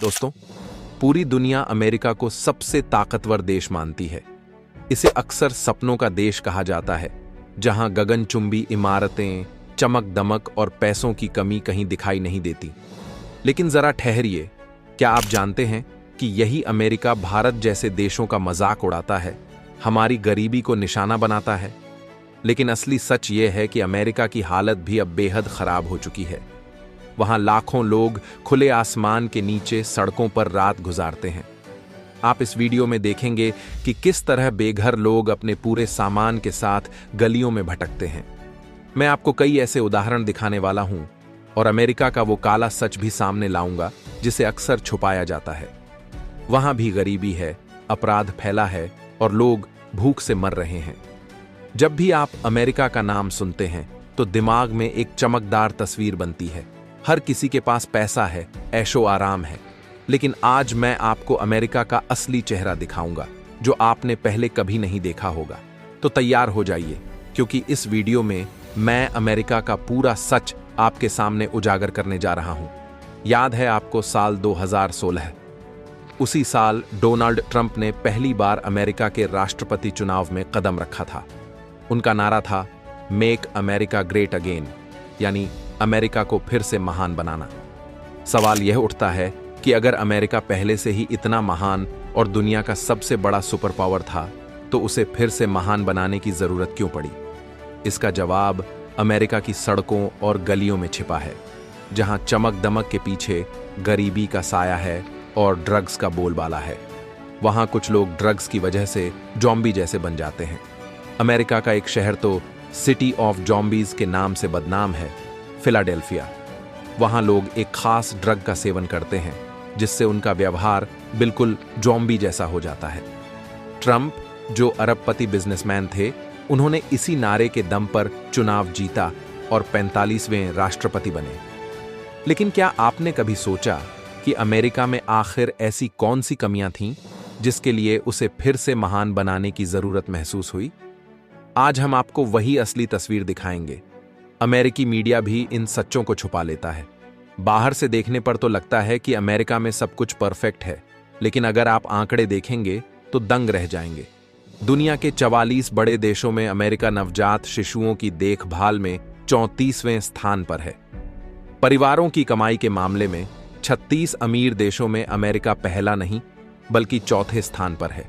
दोस्तों, पूरी दुनिया अमेरिका को सबसे ताकतवर देश मानती है। इसे अक्सर सपनों का देश कहा जाता है, जहां गगनचुंबी इमारतें, चमक दमक और पैसों की कमी कहीं दिखाई नहीं देती। लेकिन जरा ठहरिए, क्या आप जानते हैं कि यही अमेरिका भारत जैसे देशों का मजाक उड़ाता है, हमारी गरीबी को निशाना बनाता है? लेकिन असली सच ये है कि अमेरिका की हालत भी अब बेहद खराब हो चुकी है। वहां लाखों लोग खुले आसमान के नीचे सड़कों पर रात गुजारते हैं। आप इस वीडियो में देखेंगे कि किस तरह बेघर लोग अपने पूरे सामान के साथ गलियों में भटकते हैं। मैं आपको कई ऐसे उदाहरण दिखाने वाला हूं और अमेरिका का वो काला सच भी सामने लाऊंगा जिसे अक्सर छुपाया जाता है। वहां भी गरीबी है, अपराध फैला है और लोग भूख से मर रहे हैं। जब भी आप अमेरिका का नाम सुनते हैं तो दिमाग में एक चमकदार तस्वीर बनती है। हर किसी के पास पैसा है, ऐशो आराम है। लेकिन आज मैं आपको अमेरिका का असली चेहरा दिखाऊंगा, जो आपने पहले कभी नहीं देखा होगा। तो तैयार हो जाइए, क्योंकि इस वीडियो में मैं अमेरिका का पूरा सच आपके सामने उजागर करने जा रहा हूं। याद है आपको साल 2016? उसी साल डोनाल्ड ट्रंप ने पहली बार अमेरिका के राष्ट्रपति चुनाव में कदम रखा था। उनका नारा था मेक अमेरिका ग्रेट अगेन, यानी अमेरिका को फिर से महान बनाना। सवाल यह उठता है कि अगर अमेरिका पहले से ही इतना महान और दुनिया का सबसे बड़ा सुपर पावर था, तो उसे फिर से महान बनाने की जरूरत क्यों पड़ी? इसका जवाब अमेरिका की सड़कों और गलियों में छिपा है, जहां चमक दमक के पीछे गरीबी का साया है और ड्रग्स का बोलबाला है। वहां कुछ लोग ड्रग्स की वजह से जॉम्बी जैसे बन जाते हैं। अमेरिका का एक शहर तो सिटी ऑफ जॉम्बीज के नाम से बदनाम है, फिलाडेल्फिया। वहां लोग एक खास ड्रग का सेवन करते हैं, जिससे उनका व्यवहार बिल्कुल जॉम्बी जैसा हो जाता है। ट्रंप, जो अरबपति बिजनेसमैन थे, उन्होंने इसी नारे के दम पर चुनाव जीता और 45वें राष्ट्रपति बने। लेकिन क्या आपने कभी सोचा कि अमेरिका में आखिर ऐसी कौन सी कमियां थीं जिसके लिए उसे फिर से महान बनाने की जरूरत महसूस हुई? आज हम आपको वही असली तस्वीर दिखाएंगे। अमेरिकी मीडिया भी इन सच्चों को छुपा लेता है। बाहर से देखने पर तो लगता है कि अमेरिका में सब कुछ परफेक्ट है, लेकिन अगर आप आंकड़े देखेंगे तो दंग रह जाएंगे। दुनिया के 44 बड़े देशों में अमेरिका नवजात शिशुओं की देखभाल में 34वें स्थान पर है। परिवारों की कमाई के मामले में 36 अमीर देशों में अमेरिका पहला नहीं, बल्कि चौथे स्थान पर है।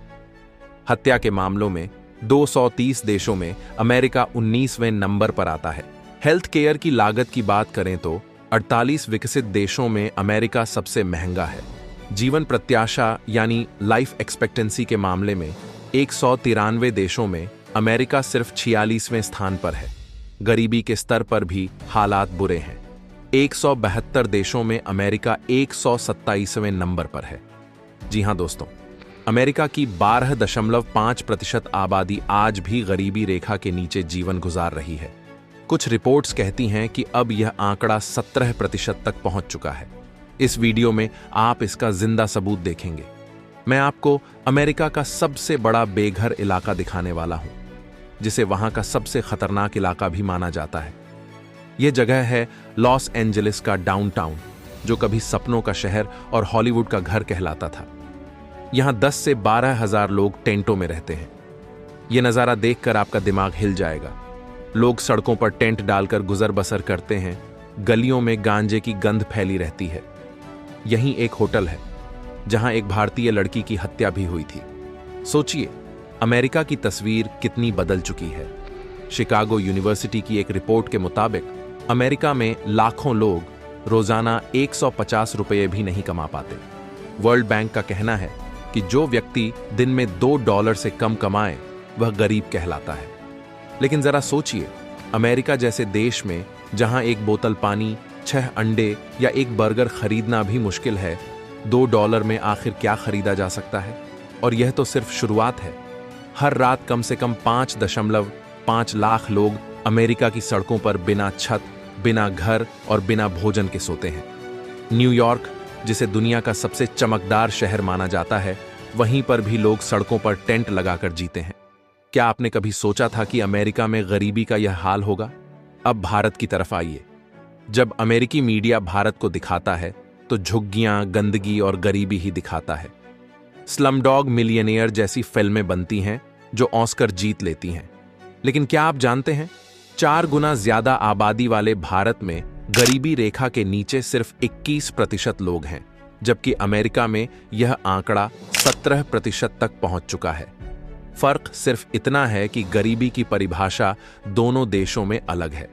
हत्या के मामलों में 230 देशों में अमेरिका 19वें नंबर पर आता है। हेल्थ केयर की लागत की बात करें तो 48 विकसित देशों में अमेरिका सबसे महंगा है। जीवन प्रत्याशा यानी लाइफ एक्सपेक्टेंसी के मामले में 193 देशों में अमेरिका सिर्फ 46वें स्थान पर है। गरीबी के स्तर पर भी हालात बुरे हैं। 172 देशों में अमेरिका 127वें नंबर पर है। जी हां दोस्तों, अमेरिका की 12.5% आबादी आज भी गरीबी रेखा के नीचे जीवन गुजार रही है। कुछ रिपोर्ट्स कहती हैं कि अब यह आंकड़ा 17% तक पहुंच चुका है। इस वीडियो में आप इसका जिंदा सबूत देखेंगे। मैं आपको अमेरिका का सबसे बड़ा बेघर इलाका दिखाने वाला हूं, जिसे वहां का सबसे खतरनाक इलाका भी माना जाता है। यह जगह है लॉस एंजलिस का डाउनटाउन, जो कभी सपनों का शहर और हॉलीवुड का घर कहलाता था। यहां 10 से 12 हजार लोग टेंटों में रहते हैं। यह नजारा देखकर आपका दिमाग हिल जाएगा। लोग सड़कों पर टेंट डालकर गुजर बसर करते हैं। गलियों में गांजे की गंध फैली रहती है। यहीं एक होटल है, जहां एक भारतीय लड़की की हत्या भी हुई थी। सोचिए, अमेरिका की तस्वीर कितनी बदल चुकी है। शिकागो यूनिवर्सिटी की एक रिपोर्ट के मुताबिक अमेरिका में लाखों लोग रोजाना 150 रुपये भी नहीं कमा पाते। वर्ल्ड बैंक का कहना है कि जो व्यक्ति दिन में $2 से कम कमाए, वह गरीब कहलाता है। लेकिन जरा सोचिए, अमेरिका जैसे देश में जहां एक बोतल पानी, 6 अंडे या एक बर्गर खरीदना भी मुश्किल है, $2 में आखिर क्या खरीदा जा सकता है? और यह तो सिर्फ शुरुआत है। हर रात कम से कम 5.5 लाख लोग अमेरिका की सड़कों पर बिना छत, बिना घर और बिना भोजन के सोते हैं। न्यूयॉर्क, जिसे दुनिया का सबसे चमकदार शहर माना जाता है, वहीं पर भी लोग सड़कों पर टेंट लगाकर जीते हैं। क्या आपने कभी सोचा था कि अमेरिका में गरीबी का यह हाल होगा? अब भारत की तरफ आइए। जब अमेरिकी मीडिया भारत को दिखाता है, तो झुग्गियां, गंदगी और गरीबी ही दिखाता है। स्लमडॉग मिलियनेयर जैसी फिल्में बनती हैं जो ऑस्कर जीत लेती हैं, लेकिन क्या आप जानते हैं 4 गुना ज्यादा आबादी वाले भारत में गरीबी रेखा के नीचे सिर्फ 21% लोग हैं, जबकि अमेरिका में यह आंकड़ा 17% तक पहुंच चुका है। फर्क सिर्फ इतना है कि गरीबी की परिभाषा दोनों देशों में अलग है।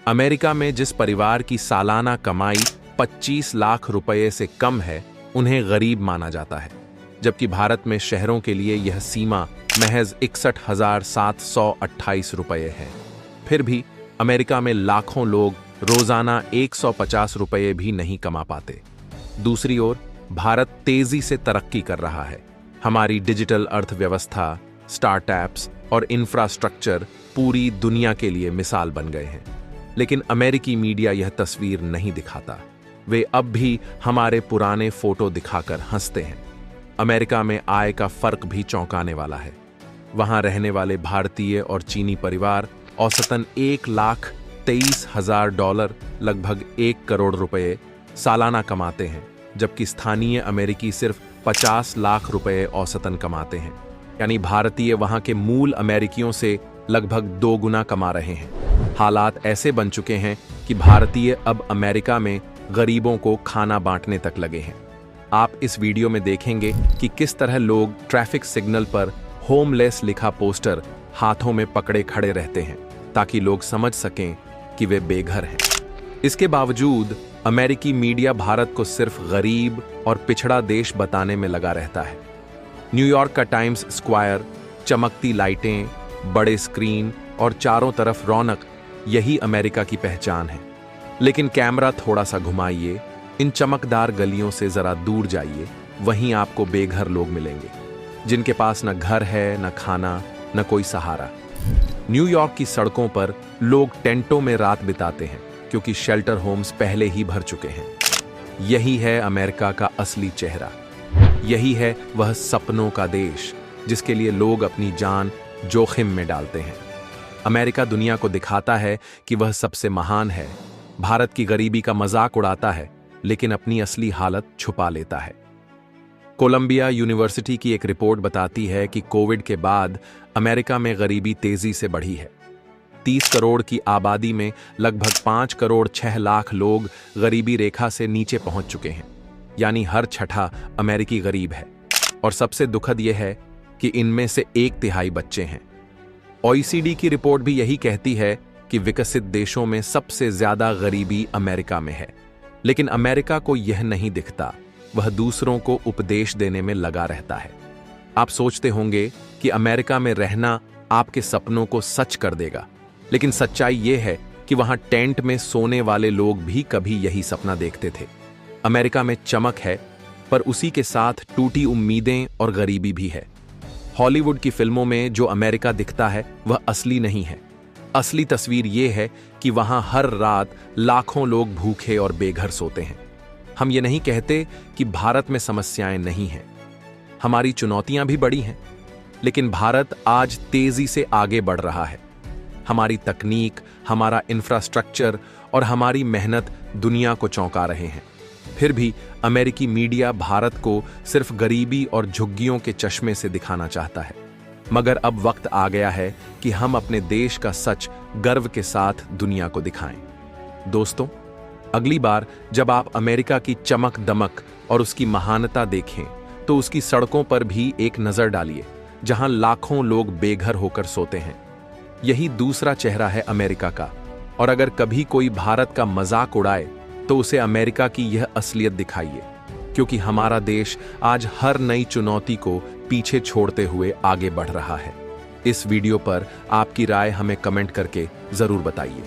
अमेरिका में जिस परिवार की सालाना कमाई 25 लाख रुपए से कम है उन्हें गरीब माना जाता है, जबकि भारत में शहरों के लिए यह सीमा महज 61,728 रुपये है। फिर भी अमेरिका में लाखों लोग रोजाना 150 रुपये भी नहीं कमा पाते। दूसरी ओर भारत तेजी से तरक्की कर रहा है। हमारी डिजिटल अर्थव्यवस्था, स्टार्टअप्स और इंफ्रास्ट्रक्चर पूरी दुनिया के लिए मिसाल बन गए हैं, लेकिन अमेरिकी मीडिया यह तस्वीर नहीं दिखाता। वे अब भी हमारे पुराने फोटो दिखाकर हंसते हैं। अमेरिका में आय का फर्क भी चौंकाने वाला है। वहां रहने वाले भारतीय और चीनी परिवार औसतन $1,23,000 लगभग 1 करोड़ रुपए सालाना कमाते हैं, जबकि स्थानीय अमेरिकी सिर्फ 50 लाख रुपए औसतन कमाते हैं। यानी भारतीय वहां के मूल अमेरिकियों से लगभग 2 गुना कमा रहे हैं। हालात ऐसे बन चुके हैं कि भारतीय अब अमेरिका में गरीबों को खाना बांटने तक लगे हैं। आप इस वीडियो में देखेंगे कि किस तरह लोग ट्रैफिक सिग्नल पर होमलेस लिखा पोस्टर हाथों में पकड़े खड़े रहते हैं, ताकि लोग समझ सकें कि वे बेघर हैं। इसके बावजूद अमेरिकी मीडिया भारत को सिर्फ गरीब और पिछड़ा देश बताने में लगा रहता है। न्यूयॉर्क का टाइम्स स्क्वायर, चमकती लाइटें, बड़े स्क्रीन और चारों तरफ रौनक, यही अमेरिका की पहचान है। लेकिन कैमरा थोड़ा सा घुमाइए, इन चमकदार गलियों से जरा दूर जाइए, वहीं आपको बेघर लोग मिलेंगे, जिनके पास न घर है, न खाना, न कोई सहारा। न्यूयॉर्क की सड़कों पर लोग टेंटों में रात बिताते हैं, क्योंकि शेल्टर होम्स पहले ही भर चुके हैं। यही है अमेरिका का असली चेहरा। यही है वह सपनों का देश जिसके लिए लोग अपनी जान जोखिम में डालते हैं। अमेरिका दुनिया को दिखाता है कि वह सबसे महान है, भारत की गरीबी का मजाक उड़ाता है, लेकिन अपनी असली हालत छुपा लेता है। कोलंबिया यूनिवर्सिटी की एक रिपोर्ट बताती है कि कोविड के बाद अमेरिका में गरीबी तेजी से बढ़ी है। 30 करोड़ की आबादी में लगभग 5 करोड़ 6 लाख लोग गरीबी रेखा से नीचे पहुंच चुके हैं, यानी हर छठा अमेरिकी गरीब है। और सबसे दुखद यह है कि इनमें से 1/3 बच्चे हैं। OECD की रिपोर्ट भी यही कहती है कि विकसित देशों में सबसे ज्यादा गरीबी अमेरिका में है, लेकिन अमेरिका को यह नहीं दिखता। वह दूसरों को उपदेश देने में लगा रहता है। आप सोचते होंगे कि अमेरिका में रहना आपके सपनों को सच कर देगा, लेकिन सच्चाई यह है कि वहां टेंट में सोने वाले लोग भी कभी यही सपना देखते थे। अमेरिका में चमक है, पर उसी के साथ टूटी उम्मीदें और गरीबी भी है। हॉलीवुड की फिल्मों में जो अमेरिका दिखता है वह असली नहीं है। असली तस्वीर यह है कि वहां हर रात लाखों लोग भूखे और बेघर सोते हैं। हम ये नहीं कहते कि भारत में समस्याएं नहीं हैं। हमारी चुनौतियां भी बड़ी हैं, लेकिन भारत आज तेजी से आगे बढ़ रहा है। हमारी तकनीक, हमारा इंफ्रास्ट्रक्चर और हमारी मेहनत दुनिया को चौंका रहे हैं। फिर भी अमेरिकी मीडिया भारत को सिर्फ गरीबी और झुग्गियों के चश्मे से दिखाना चाहता है। मगर अब वक्त आ गया है कि हम अपने देश का सच गर्व के साथ दुनिया को दिखाएं। दोस्तों, अगली बार जब आप अमेरिका की चमक दमक और उसकी महानता देखें, तो उसकी सड़कों पर भी एक नजर डालिए, जहां लाखों लोग बेघर होकर सोते हैं। यही दूसरा चेहरा है अमेरिका का। और अगर कभी कोई भारत का मजाक उड़ाए, तो उसे अमेरिका की यह असलियत दिखाइए, क्योंकि हमारा देश आज हर नई चुनौती को पीछे छोड़ते हुए आगे बढ़ रहा है। इस वीडियो पर आपकी राय हमें कमेंट करके जरूर बताइए।